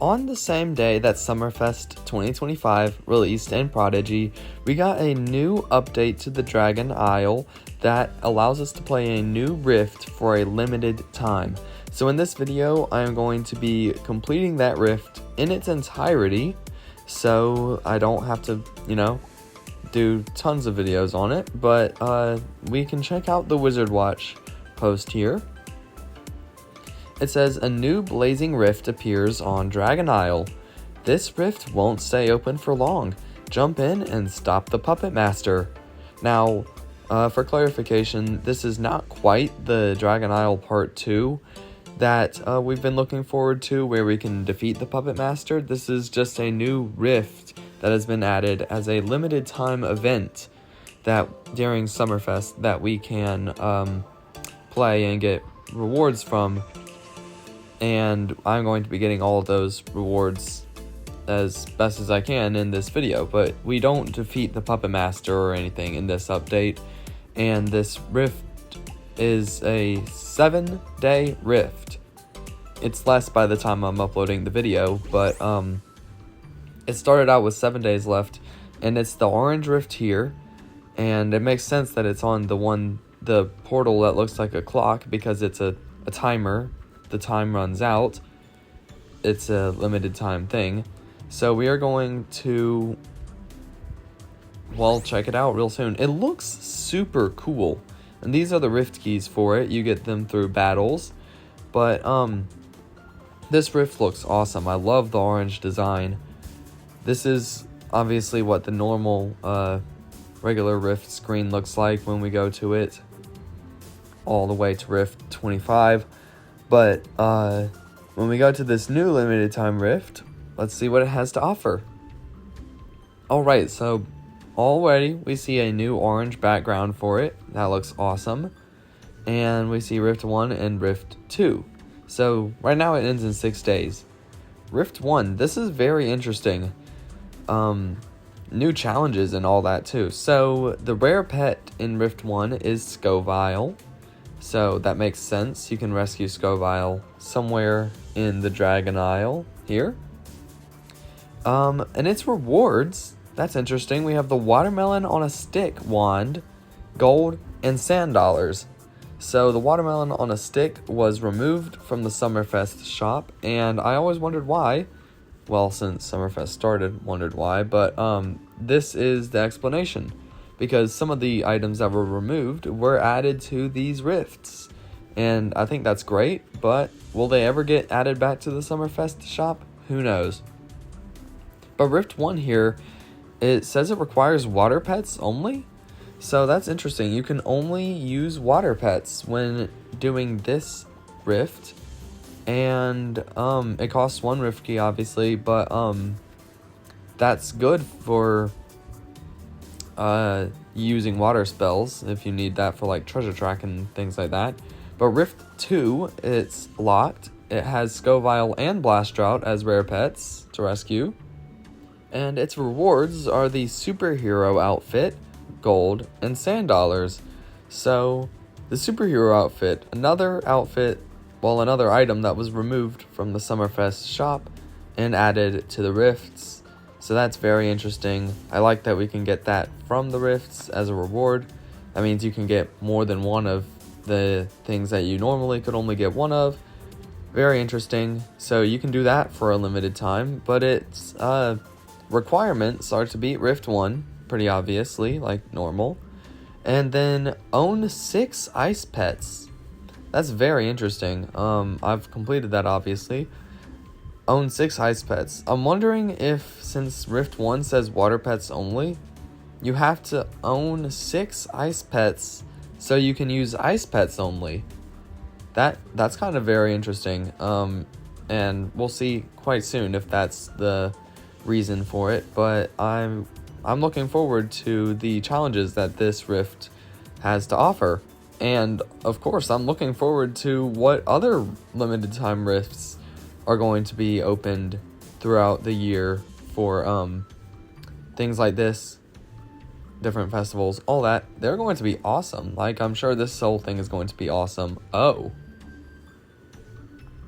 On the same day that Summerfest 2025 released in Prodigy, we got a new update to the Dragon Isle that allows us to play a new rift for a limited time. So in this video, I am going to be completing that rift in its entirety, so I don't have to, do tons of videos on it, but we can check out the Wizard Watch post here. It says, a new blazing rift appears on Dragon Isle. This rift won't stay open for long. Jump in and stop the Puppet Master. Now, for clarification, this is not quite the Dragon Isle Part 2 that we've been looking forward to, where we can defeat the Puppet Master. This is just a new rift that has been added as a limited time event that during Summerfest that we can play and get rewards from. And I'm going to be getting all of those rewards as best as I can in this video, but we don't defeat the Puppet Master or anything in this update, and this rift is a 7-day rift. It's less by the time I'm uploading the video, but it started out with 7 days left, and it's the orange rift here, and it makes sense that it's on the portal that looks like a clock because it's a timer. The time runs out. It's a limited time thing. So we are going to, check it out real soon. It looks super cool. And these are the rift keys for it. You get them through battles. But this rift looks awesome. I love the orange design. This is obviously what the normal regular rift screen looks like when we go to it. All the way to rift 25. But when we go to this new limited time rift, let's see what it has to offer. Alright, so already we see a new orange background for it. That looks awesome. And we see Rift 1 and Rift 2. So right now it ends in 6 days. Rift 1, this is very interesting. New challenges and all that too. So the rare pet in Rift 1 is Scoville. So that makes sense. You can rescue Scoville somewhere in the Dragon Isle here. And its rewards, that's interesting. We have the watermelon on a stick wand, gold, and sand dollars. So the watermelon on a stick was removed from the Summerfest shop, and I always wondered why. Well, since Summerfest started, wondered why, but this is the explanation. Because some of the items that were removed were added to these rifts. And I think that's great, but will they ever get added back to the Summerfest shop? Who knows? But Rift 1 here, it says it requires water pets only. So that's interesting. You can only use water pets when doing this rift. And it costs 1 rift key, obviously, but that's good for using water spells if you need that for like treasure track and things like that. But Rift 2, it's locked. It has Scoville and Blast Drought as rare pets to rescue. And its rewards are the superhero outfit, gold, and sand dollars. So the superhero outfit, another item that was removed from the Summerfest shop and added to the rifts. So that's very interesting. I like that we can get that from the rifts as a reward. That means you can get more than one of the things that you normally could only get one of. Very interesting. So you can do that for a limited time, but its requirements are to beat Rift 1, pretty obviously, like normal. And then own 6 ice pets. That's very interesting. I've completed that, obviously. Own 6 ice pets. I'm wondering if, since Rift 1 says water pets only, you have to own 6 ice pets so you can use ice pets only. That's kind of very interesting. And we'll see quite soon if that's the reason for it. But I'm looking forward to the challenges that this rift has to offer. And of course, I'm looking forward to what other limited time rifts are going to be opened throughout the year for things like this, different festivals, all that. They're going to be awesome. Like, I'm sure this whole thing is going to be awesome. Oh.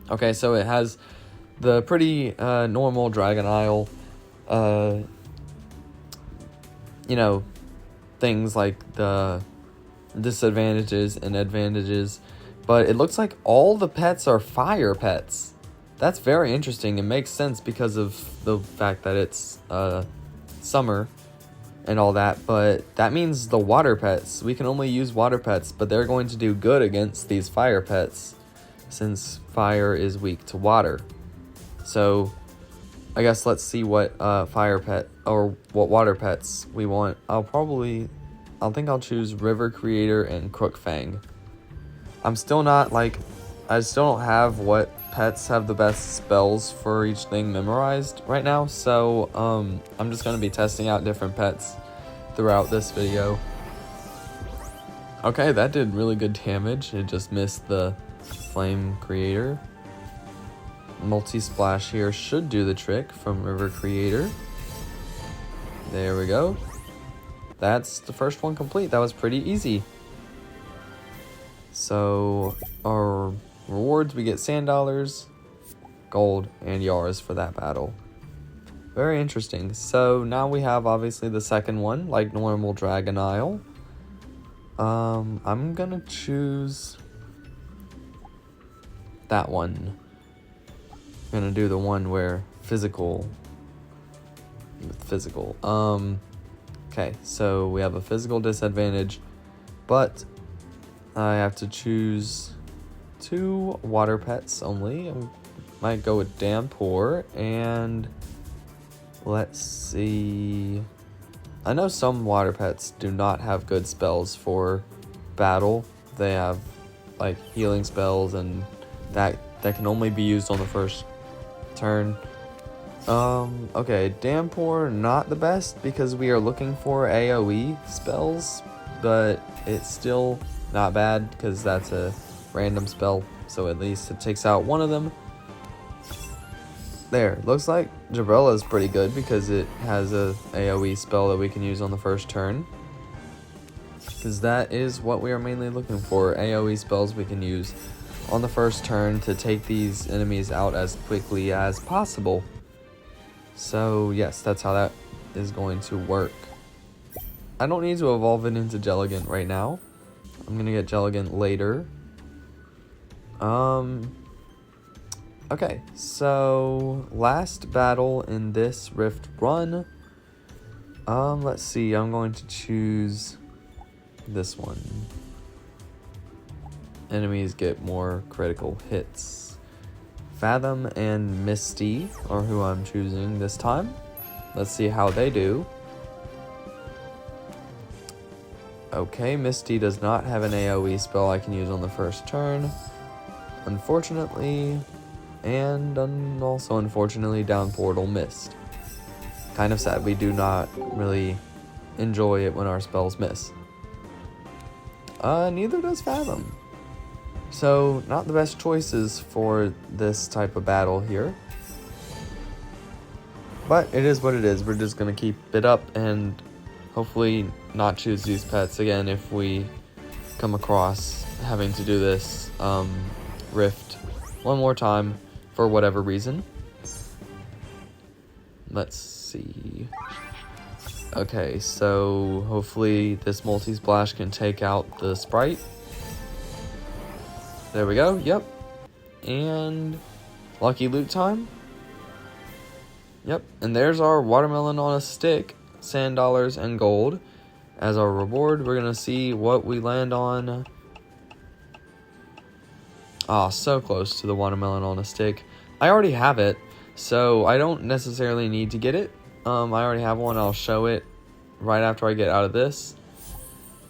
Okay, so it has the pretty normal Dragon Isle, you know, things like the disadvantages and advantages, but it looks like all the pets are fire pets. That's very interesting. It makes sense because of the fact that it's summer and all that, but that means the water pets, we can only use water pets, but they're going to do good against these fire pets since fire is weak to water. So I guess let's see what fire pet or what water pets we want. I think I'll choose River Creator and Crookfang. I still don't have what pets have the best spells for each thing memorized right now, so I'm just going to be testing out different pets throughout this video. Okay, that did really good damage. It just missed the Flame Creator. Multi-Splash here should do the trick from River Creator. There we go. That's the first one complete. That was pretty easy. So our rewards, we get sand dollars, gold, and yars for that battle. Very interesting. So now we have obviously the second one, like normal Dragon Isle. I'm gonna choose that one. I'm gonna do the one where physical. Okay, so we have a physical disadvantage, but I have to choose 2 water pets only. I might go with Downpour, and let's see. I know some water pets do not have good spells for battle. They have like healing spells, and that can only be used on the first turn. Okay, Downpour, not the best because we are looking for AoE spells, but it's still not bad because that's a random spell, so at least it takes out one of them. There, looks like Jabrella is pretty good because it has a AoE spell that we can use on the first turn, because that is what we are mainly looking for, AoE spells we can use on the first turn to take these enemies out as quickly as possible. So yes, that's how that is going to work. I don't need to evolve it into Jelligant right now. I'm gonna get Jelligant later. Okay, so last battle in this Rift run. Let's see, I'm going to choose this one. Enemies get more critical hits. Fathom and Misty are who I'm choosing this time. Let's see how they do. Okay, Misty does not have an AoE spell I can use on the first turn, unfortunately, and also unfortunately Downpour missed. Kind of sad, we do not really enjoy it when our spells miss. Neither does Fathom. So, not the best choices for this type of battle here. But it is what it is. We're just going to keep it up and hopefully not choose these pets again if we come across having to do this Rift one more time for whatever reason. Let's see. Okay, so hopefully this multi-splash can take out the sprite. There we go, yep. And lucky loot time. Yep, and there's our watermelon on a stick, sand dollars and gold. As our reward, we're gonna see what we land on. Ah, so close to the watermelon on a stick. I already have it, so I don't necessarily need to get it. I already have one, I'll show it right after I get out of this.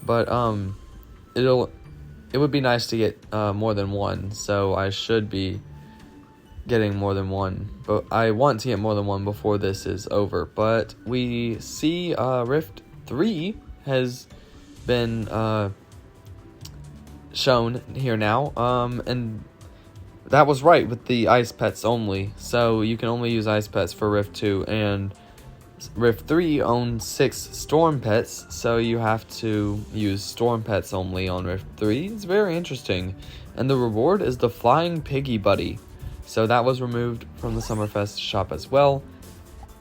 But it would be nice to get more than one, so I should be getting more than one. But I want to get more than one before this is over. But we see Rift 3 has been shown here now, and that was right with the ice pets only. So you can only use ice pets for Rift 2, and Rift 3 owns 6 storm pets, so you have to use storm pets only on Rift 3. It's very interesting. And the reward is the Flying Piggy Buddy. So that was removed from the Summerfest shop as well.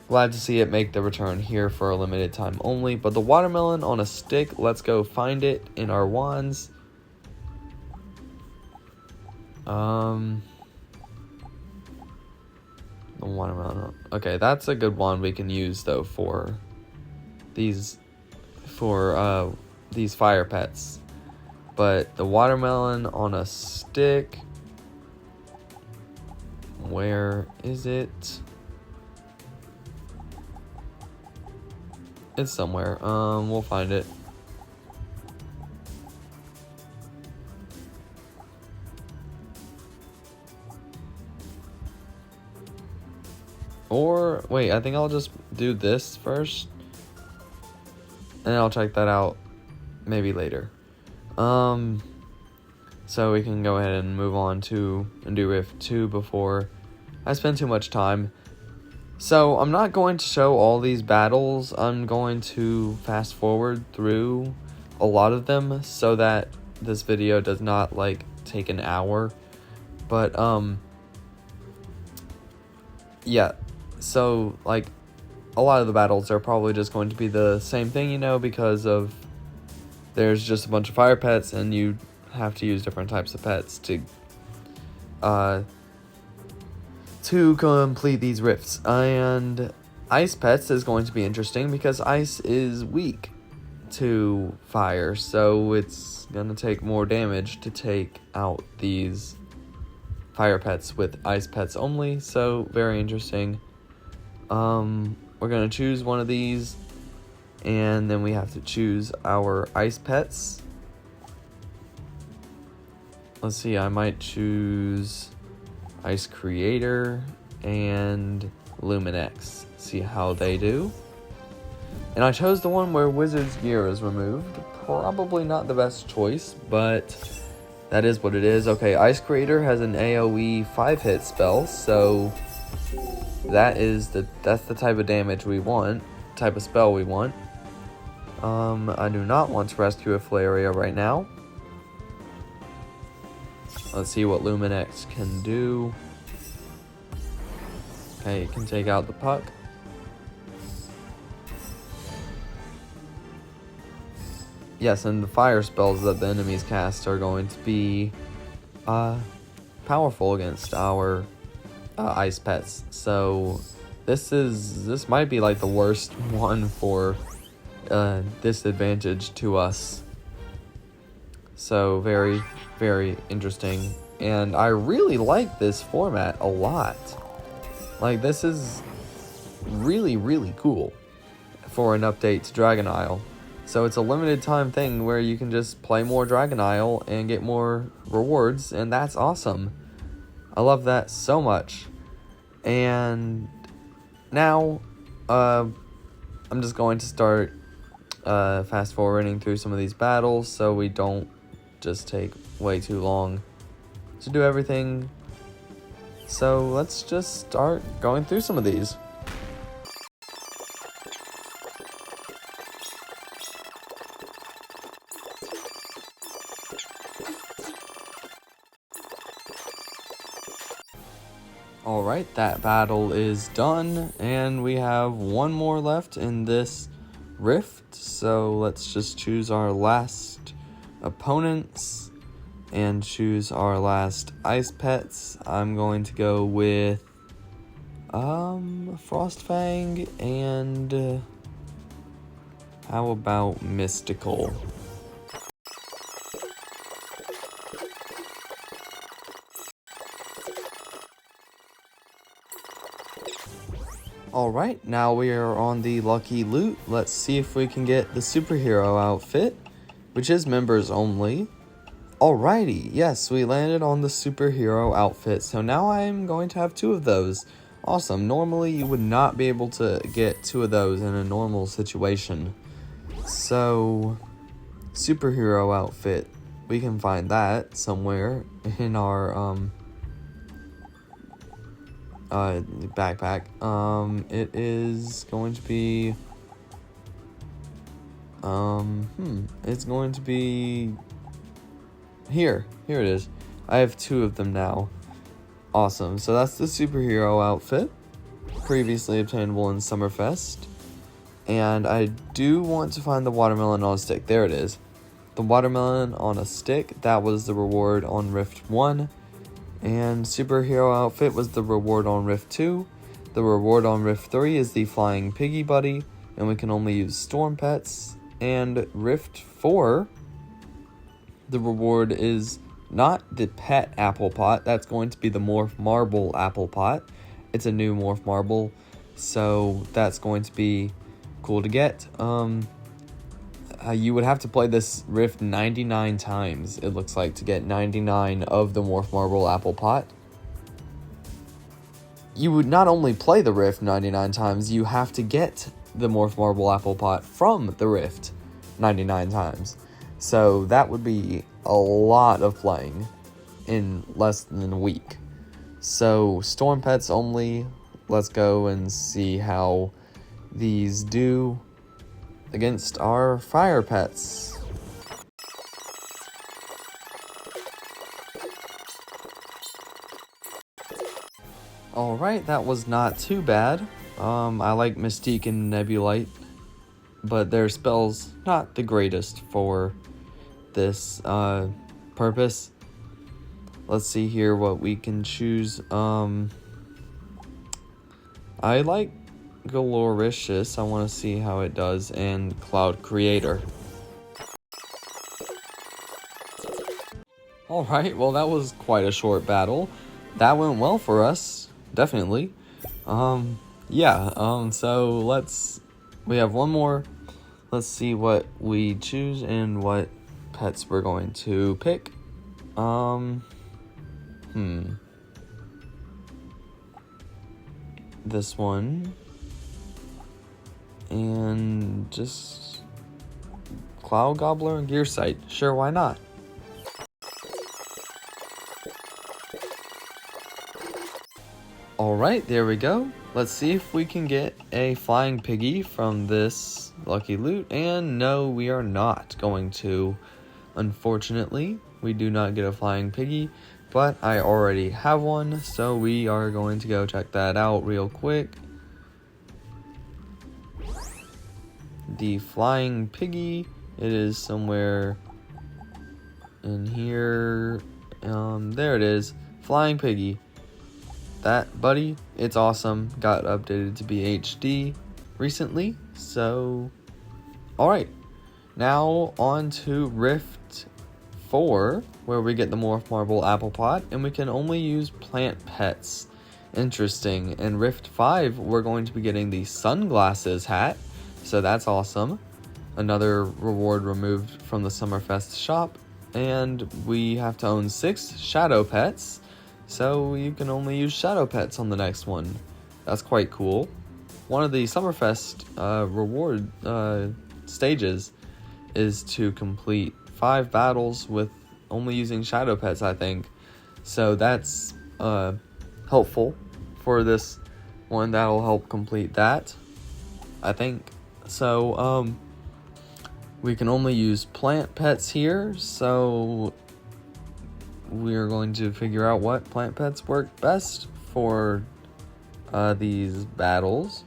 Glad to see it make the return here for a limited time only. But the watermelon on a stick, let's go find it in our wands. The watermelon. Okay, that's a good one we can use though for these fire pets. But the watermelon on a stick, where is it? It's somewhere. We'll find it. Or wait, I think I'll just do this first, and I'll check that out maybe later. So we can go ahead and move on to and do Rift 2 before I spend too much time. So I'm not going to show all these battles. I'm going to fast forward through a lot of them so that this video does not like take an hour. But yeah, so like a lot of the battles are probably just going to be the same thing, you know, because of there's just a bunch of fire pets and you have to use different types of pets to complete these rifts. And ice pets is going to be interesting because ice is weak to fire, so it's gonna take more damage to take out these fire pets with ice pets only. So very interesting. We're gonna choose one of these, and then we have to choose our ice pets. Let's see, I might choose Ice Creator and Luminex. See how they do. And I chose the one where Wizard's Gear is removed. Probably not the best choice, but that is what it is. Okay, Ice Creator has an AoE 5-hit spell, so that's the type of damage we want, type of spell we want. I do not want to rescue a Flareia right now. Let's see what Luminex can do. Okay, it can take out the puck. Yes, and the fire spells that the enemies cast are going to be powerful against our ice pets. So this might be like the worst one for disadvantage to us. So very, very interesting. And I really like this format a lot. Like, this is really, really cool for an update to Dragon Isle. So it's a limited time thing where you can just play more Dragon Isle and get more rewards, and that's awesome. I love that so much. And now, I'm just going to start fast forwarding through some of these battles so we don't just take way too long to do everything. So let's just start going through some of these. Alright, that battle is done, and we have one more left in this rift, so let's just choose our last opponents and choose our last ice pets. I'm going to go with Frostfang and how about Mystical? Alright, now we are on the lucky loot. Let's see if we can get the superhero outfit, which is members only. Alrighty, yes, we landed on the superhero outfit, so now I'm going to have 2 of those. Awesome. Normally you would not be able to get 2 of those in a normal situation. So, superhero outfit, we can find that somewhere in our backpack. It is going to be it's going to be here it is. I have 2 of them now. Awesome, so that's the superhero outfit, previously obtainable in Summerfest. And I do want to find the watermelon on a stick. There it is. The watermelon on a stick, that was the reward on Rift 1. And superhero outfit was the reward on Rift 2. The reward on Rift 3 is the flying piggy buddy, and we can only use storm pets. And Rift 4, the reward is not the pet apple pot, that's going to be the morph marble apple pot. It's a new morph marble, so that's going to be cool to get. You would have to play this Rift 99 times, it looks like, to get 99 of the morph marble apple pot. You would not only play the Rift 99 times, you have to get the morph marble apple pot from the Rift 99 times. So that would be a lot of playing in less than a week. So storm pets only. Let's go and see how these do against our fire pets. Alright, that was not too bad. I like Mystique and Nebulite, but their spells not the greatest for this purpose. Let's see here what we can choose. I like Galoricious. I want to see how it does, and Cloud Creator. Alright, well that was quite a short battle. That went well for us, definitely. So we have one more. Let's see what we choose and what pets we're going to pick. This one. And just Cloud Gobbler and Gear Sight. Sure, why not? Alright, there we go. Let's see if we can get a flying piggy from this lucky loot. And no, we are not going to. Unfortunately, we do not get a flying piggy, but I already have one, so we are going to go check that out real quick. The flying piggy, it is somewhere in here. There it is, flying piggy. That buddy, it's awesome. Got updated to be HD recently, so alright. Now on to Rift 4, where we get the Morph Marble Apple Pot, and we can only use plant pets. Interesting. In Rift 5, we're going to be getting the Sunglasses hat, so that's awesome. Another reward removed from the Summerfest shop, and we have to own 6 Shadow Pets, so you can only use Shadow Pets on the next one. That's quite cool. One of the Summerfest reward stages is to complete 5 battles with only using Shadow Pets, I think. So that's helpful for this one. That'll help complete that, I think. So we can only use plant pets here, so we're going to figure out what plant pets work best for these battles.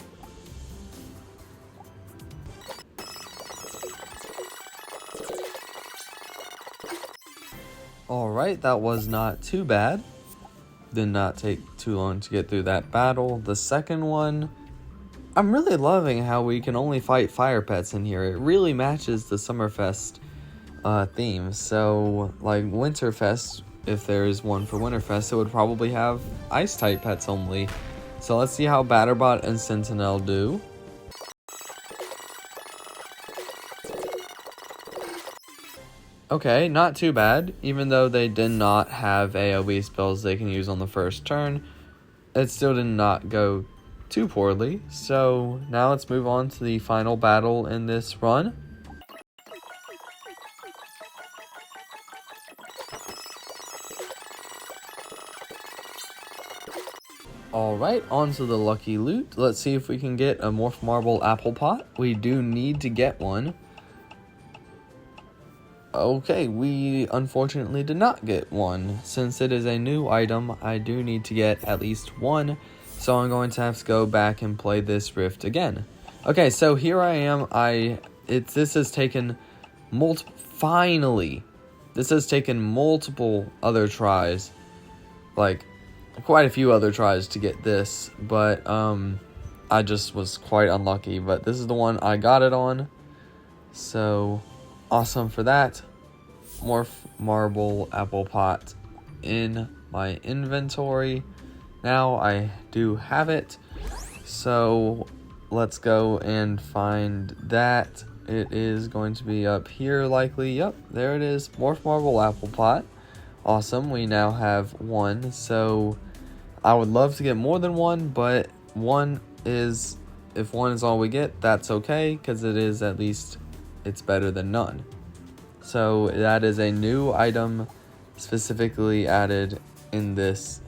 Alright, that was not too bad. Did not take too long to get through that battle. The second one, I'm really loving how we can only fight fire pets in here. It really matches the Summerfest theme. So, like Winterfest, if there is one for Winterfest, it would probably have ice type pets only. So let's see how Batterbot and Sentinel do. Okay, not too bad. Even though they did not have AoE spells they can use on the first turn, it still did not go too poorly. So now let's move on to the final battle in this run. Alright, on to the lucky loot. Let's see if we can get a Morph Marble Apple Pot. We do need to get one. Okay, we unfortunately did not get one. Since it is a new item, I do need to get at least one, so I'm going to have to go back and play this rift again. Okay, so here I am. This has taken finally. This has taken multiple other tries, like quite a few other tries to get this, but I just was quite unlucky. But this is the one I got it on, so awesome for that. Morph Marble Apple Pot in my inventory. Now I do have it, so let's go and find that. It is going to be up here likely. Yep, there it is. Morph Marble Apple Pot. Awesome, we now have one, so I would love to get more than one, but if one is all we get, that's okay, because it is at least, it's better than none. So that is a new item specifically added in this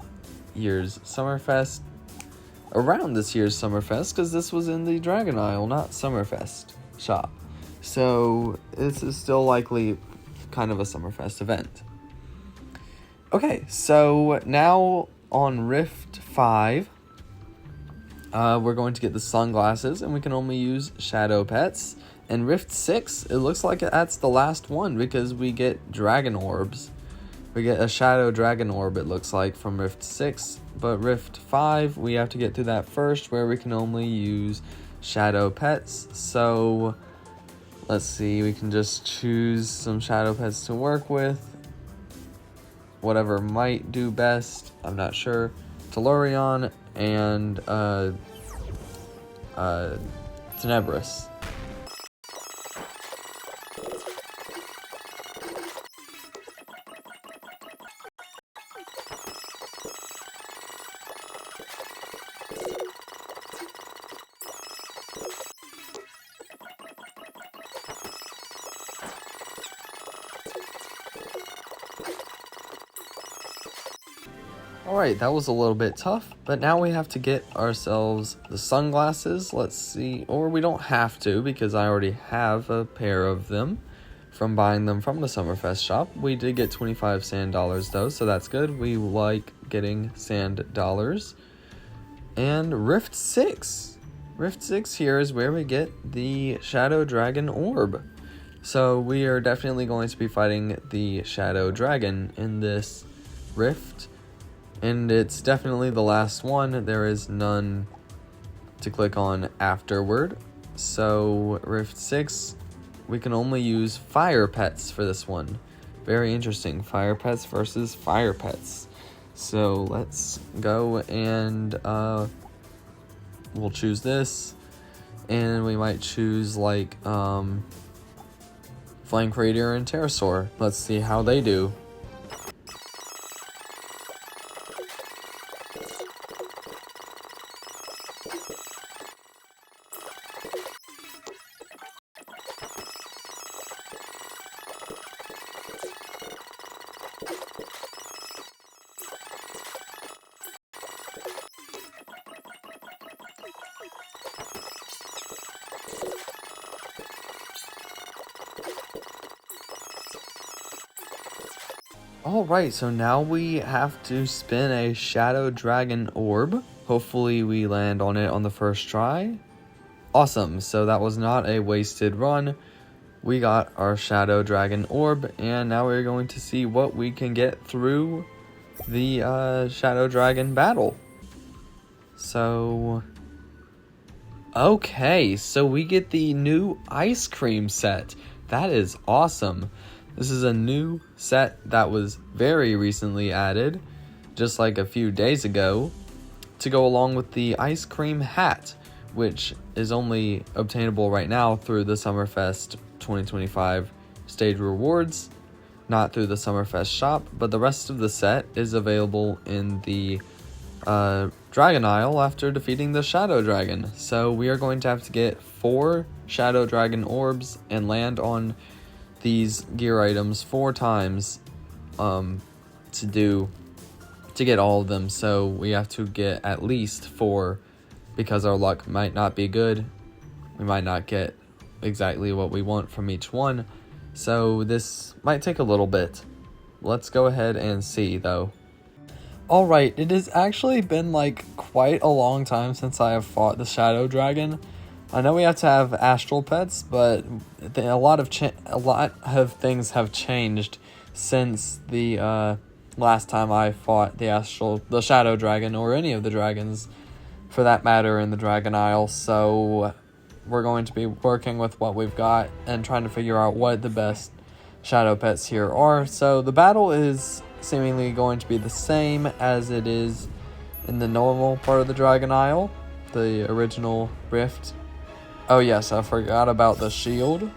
year's Summerfest, around this year's Summerfest, because this was in the Dragon Isle, not Summerfest shop. So this is still likely kind of a Summerfest event. Okay, so now on Rift 5, we're going to get the sunglasses, and we can only use shadow pets. And Rift 6, it looks like that's the last one, because we get dragon orbs. We get a shadow dragon orb, it looks like, from Rift 6. But Rift 5, we have to get through that first, where we can only use shadow pets. So let's see, we can just choose some shadow pets to work with. Whatever might do best, I'm not sure. Tellurion and Tenebris. Alright, that was a little bit tough, but now we have to get ourselves the sunglasses. Let's see, or we don't have to, because I already have a pair of them from buying them from the Summerfest shop. We did get 25 sand dollars though, so that's good. We like getting sand dollars. And Rift 6. Rift 6 here is where we get the Shadow Dragon Orb. So we are definitely going to be fighting the Shadow Dragon in this Rift. And it's definitely the last one. There is none to click on afterward. So Rift 6, we can only use fire pets for this one. Very interesting. Fire pets versus fire pets. So let's go and we'll choose this. And we might choose like Flank Radiator and Pterosaur. Let's see how they do. Alright, so now we have to spin a Shadow Dragon Orb. Hopefully we land on it on the first try. Awesome, so that was not a wasted run. We got our Shadow Dragon Orb, and now we're going to see what we can get through the Shadow Dragon battle. So okay, so we get the new ice cream set. That is awesome. This is a new set that was very recently added, just like a few days ago, to go along with the ice cream hat, which is only obtainable right now through the Summerfest 2025 stage rewards, not through the Summerfest shop, but the rest of the set is available in the Dragon Isle after defeating the Shadow Dragon. So we are going to have to get 4 Shadow Dragon orbs and land on these gear items 4 times to get all of them. So we have to get at least 4, because our luck might not be good. We might not get exactly what we want from each one, So this might take a little bit. Let's go ahead and see though. Alright, it has actually been like quite a long time since I have fought the Shadow Dragon. I know we have to have astral pets, but a lot of things have changed since the last time I fought the Shadow Dragon, or any of the dragons for that matter, in the Dragon Isle. So we're going to be working with what we've got and trying to figure out what the best shadow pets here are. So the battle is seemingly going to be the same as it is in the normal part of the Dragon Isle, the original Rift. Oh yes, I forgot about the shield.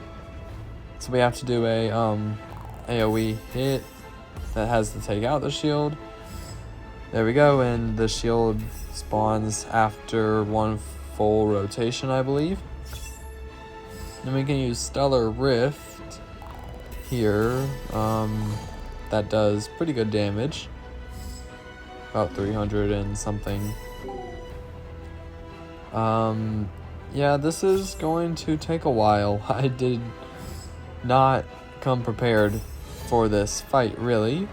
So we have to do a AoE hit that has to take out the shield. There we go, and the shield spawns after one full rotation, I believe. Then we can use Stellar Rift here. That does pretty good damage. About 300 and something. Yeah, this is going to take a while. I did not come prepared for this fight, really.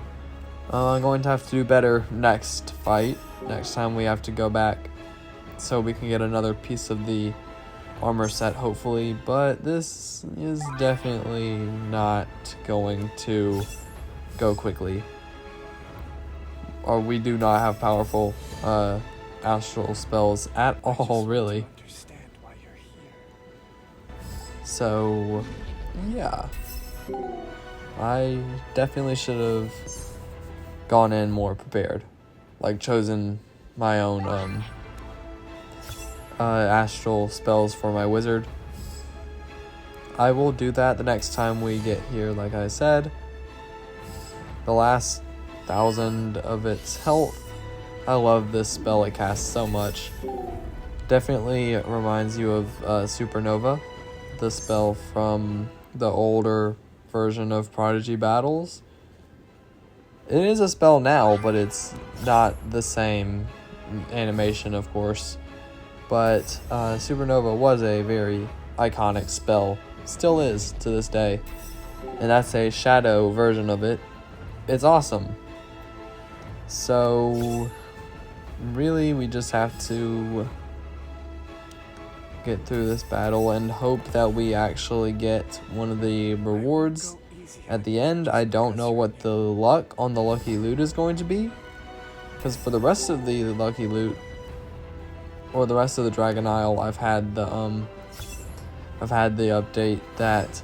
I'm going to have to do better next fight. Next time we have to go back so we can get another piece of the armor set, hopefully. But this is definitely not going to go quickly. Or we do not have powerful astral spells at all, really. So, yeah. I definitely should have gone in more prepared. Like, chosen my own astral spells for my wizard. I will do that the next time we get here, like I said. The last 1,000 of its health. I love this spell, it casts so much. Definitely reminds you of Supernova, the spell from the older version of Prodigy battles. It is a spell now, but it's not the same animation, of course. But Supernova was a very iconic spell. Still is to this day. And that's a shadow version of it. It's awesome. So, really, we just have to get through this battle and hope that we actually get one of the rewards at the end. I don't know what the luck on the lucky loot is going to be, because for the rest of the lucky loot, or the rest of the Dragon Isle, I've had the update that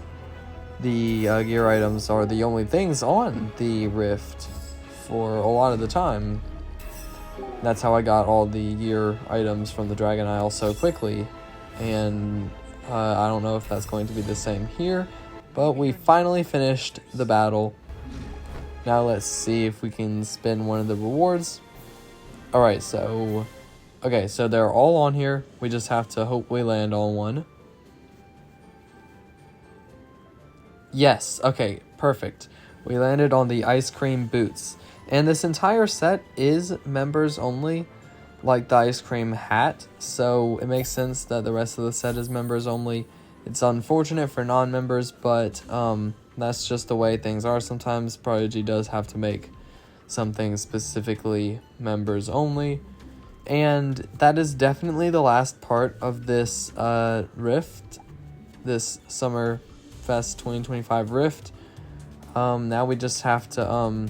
the gear items are the only things on the Rift for a lot of the time. That's how I got all the gear items from the Dragon Isle so quickly, and I don't know if that's going to be the same here, but we finally finished the battle. Now let's see if we can spin one of the rewards. Alright, so they're all on here. We just have to hope we land on one. Yes, okay, perfect. We landed on the ice cream boots. And this entire set is members only, like the ice cream hat. So it makes sense that the rest of the set is members only. It's unfortunate for non-members, but that's just the way things are. Sometimes Prodigy does have to make some things specifically members only. And that is definitely the last part of this Rift, this Summerfest 2025 Rift. Now we just have to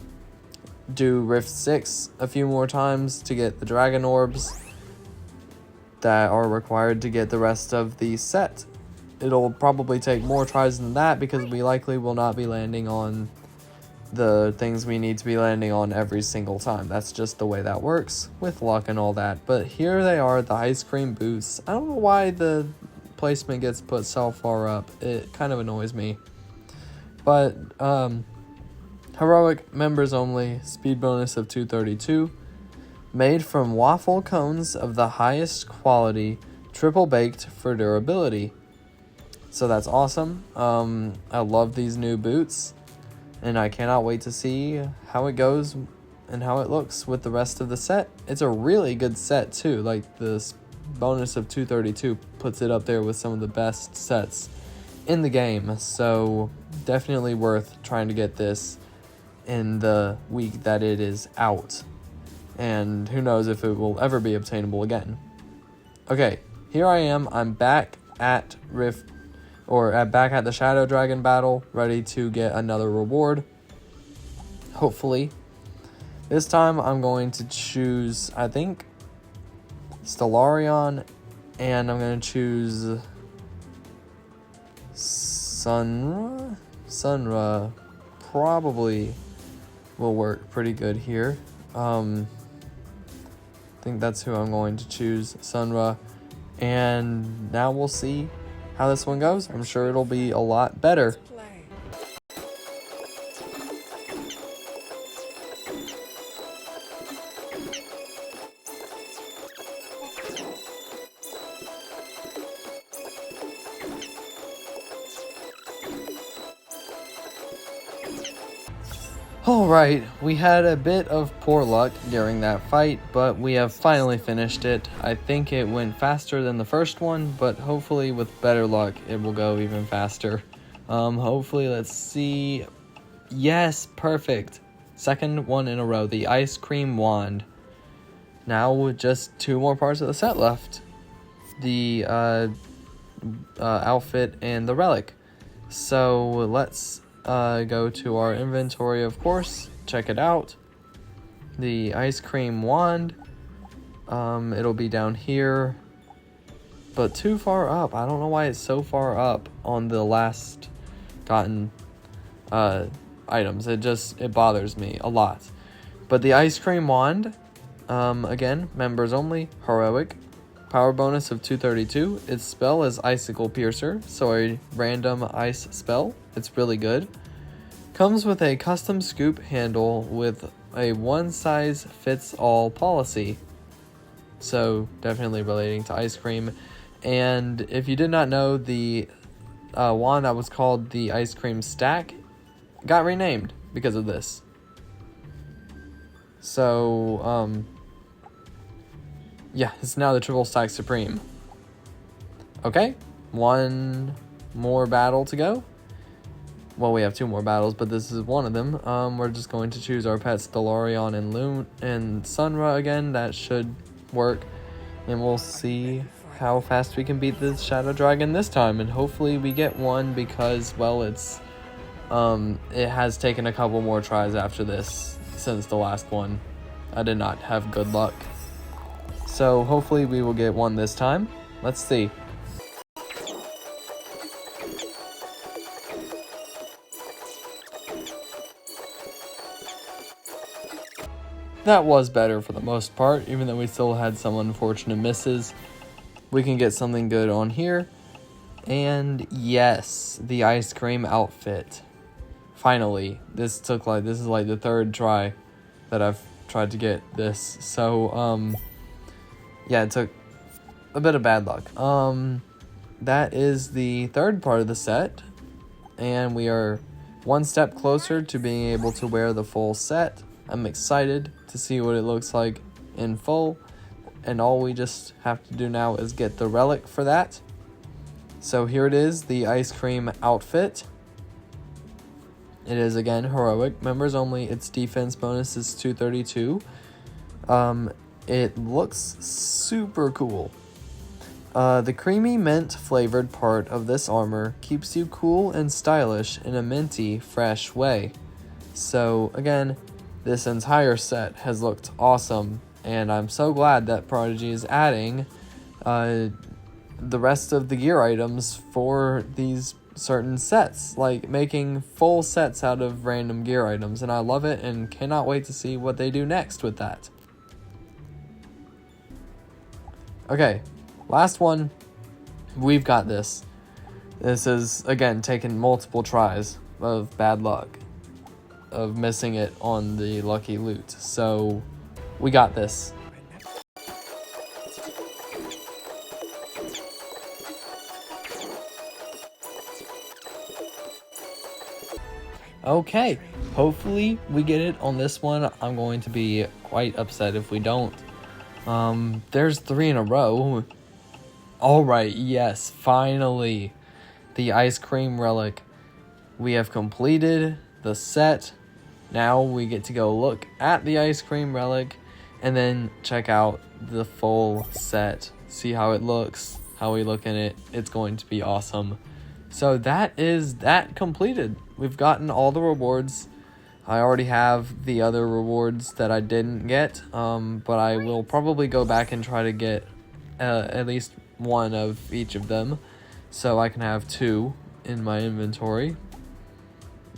do Rift 6 a few more times to get the dragon orbs that are required to get the rest of the set. It'll probably take more tries than that, because we likely will not be landing on the things we need to be landing on every single time. That's just the way that works with luck and all that. But here they are, the ice cream boots. I don't know why the placement gets put so far up. It kind of annoys me. But heroic members only, speed bonus of 232, made from waffle cones of the highest quality, triple baked for durability. So that's awesome. I love these new boots, and I cannot wait to see how it goes and how it looks with the rest of the set. It's a really good set too. Like, this bonus of 232 puts it up there with some of the best sets in the game. So definitely worth trying to get this in the week that it is out. And who knows if it will ever be obtainable again. Okay, here I am. I'm back at back at the Shadow Dragon battle, ready to get another reward. Hopefully. This time I'm going to choose, I think, Stellarion, and I'm going to choose Sunra. Sunra probably will work pretty good here. I think that's who I'm going to choose, Sunra. And now we'll see how this one goes. I'm sure it'll be a lot better. Alright, we had a bit of poor luck during that fight, but we have finally finished it. I think it went faster than the first one, but hopefully with better luck it will go even faster. Hopefully, let's see. Yes, perfect. Second one in a row, the Ice Cream Wand. Now with just 2 more parts of the set left. The outfit and the relic. So let's go to our inventory, of course, check it out. The Ice Cream Wand, it'll be down here, but too far up. I don't know why it's so far up on the last gotten items. It bothers me a lot. But the Ice Cream Wand, again, members only, heroic, power bonus of 232. Its spell is Icicle Piercer, so a random ice spell. It's really good. Comes with a custom scoop handle with a one-size-fits-all policy. So definitely relating to ice cream. And if you did not know, the wand that was called the Ice Cream Stack got renamed because of this. So, yeah, it's now the Triple Stack Supreme. Okay, 1 more battle to go. Well, we have 2 more battles, but this is one of them. We're just going to choose our pets, Stellarion and Sunra again. That should work. And we'll see how fast we can beat this Shadow Dragon this time. And hopefully we get one because, well, it has taken a couple more tries after this since the last one. I did not have good luck. So hopefully we will get one this time. Let's see. That was better for the most part, even though we still had some unfortunate misses. We can get something good on here. And yes, the ice cream outfit. Finally, this is like the 3rd try that I've tried to get this. So, yeah, it took a bit of bad luck. That is the 3rd part of the set. And we are 1 step closer to being able to wear the full set. I'm excited to see what it looks like in full, and all we just have to do now is get the relic for that. So here it is, the ice cream outfit. It is again heroic, members only. Its defense bonus is 232. It looks super cool. The creamy mint flavored part of this armor keeps you cool and stylish in a minty, fresh way. So again, this entire set has looked awesome, and I'm so glad that Prodigy is adding the rest of the gear items for these certain sets, like making full sets out of random gear items, and I love it and cannot wait to see what they do next with that. Okay, last one. We've got this. This is, again, taken multiple tries of bad luck, of missing it on the lucky loot. So we got this. Okay, hopefully we get it on this one. I'm going to be quite upset if we don't. There's 3 in a row. Alright, yes, finally. The ice cream relic. we have completed the set. Now we get to go look at the ice cream relic and then check out the full set, see how it looks, how we look in it. It's going to be awesome. So that is that completed. We've gotten all the rewards. I already have the other rewards that I didn't get, but I will probably go back and try to get at least one of each of them, so I can have 2 in my inventory.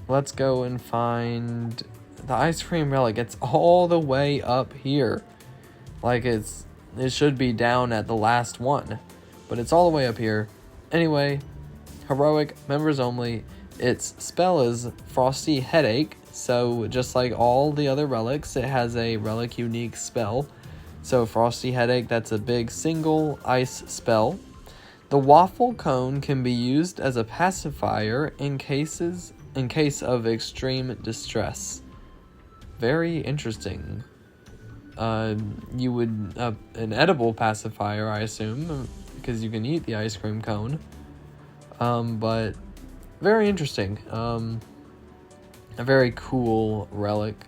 Let's go and find the ice cream relic. It's all the way up here. Like it should be down at the last one, but it's all the way up here. Anyway, heroic, members only. Its spell is Frosty Headache. So just like all the other relics, it has a relic unique spell. So Frosty Headache, that's a big single ice spell. The waffle cone can be used as a pacifier in case of extreme distress. Very interesting. You would an edible pacifier, I assume, because you can eat the ice cream cone. But very interesting. A very cool relic,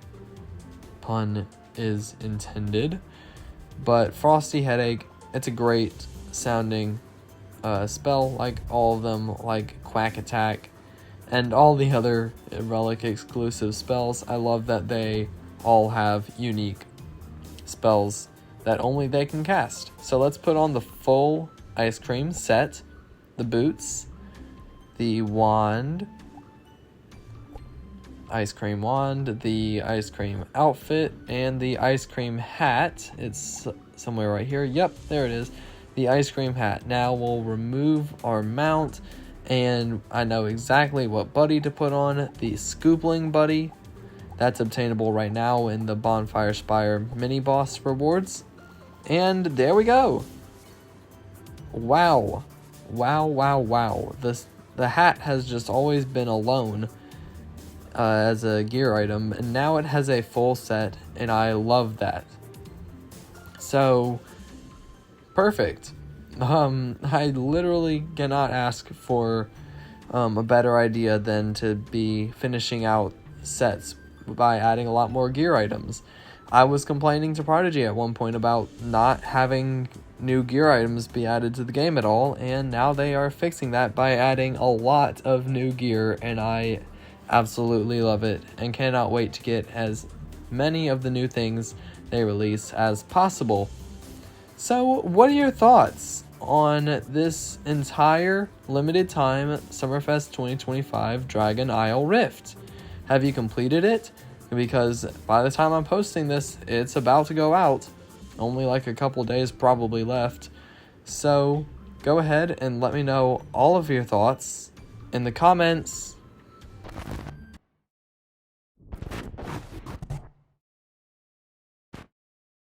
pun is intended. But Frosty Headache, it's a great sounding spell, like all of them, like Quack Attack and all the other relic exclusive spells. I love that they all have unique spells that only they can cast. So let's put on the full ice cream set, the boots, the wand, ice cream wand, the ice cream outfit, and the ice cream hat. It's somewhere right here. Yep, there it is. The ice cream hat. Now we'll remove our mount, and I know exactly what buddy to put on. The Scoopling buddy. That's obtainable right now in the Bonfire Spire mini boss rewards. And there we go. Wow. Wow, wow, wow. The hat has just always been alone as a gear item, and now it has a full set, and I love that. So perfect. I literally cannot ask for a better idea than to be finishing out sets by adding a lot more gear items. I was complaining to Prodigy at one point about not having new gear items be added to the game at all, and now they are fixing that by adding a lot of new gear, and I absolutely love it and cannot wait to get as many of the new things they release as possible. So what are your thoughts on this entire limited time Summerfest 2025 Dragon Isle Rift? Have you completed it? Because by the time I'm posting this, it's about to go out. Only like a couple days probably left. So go ahead and let me know all of your thoughts in the comments.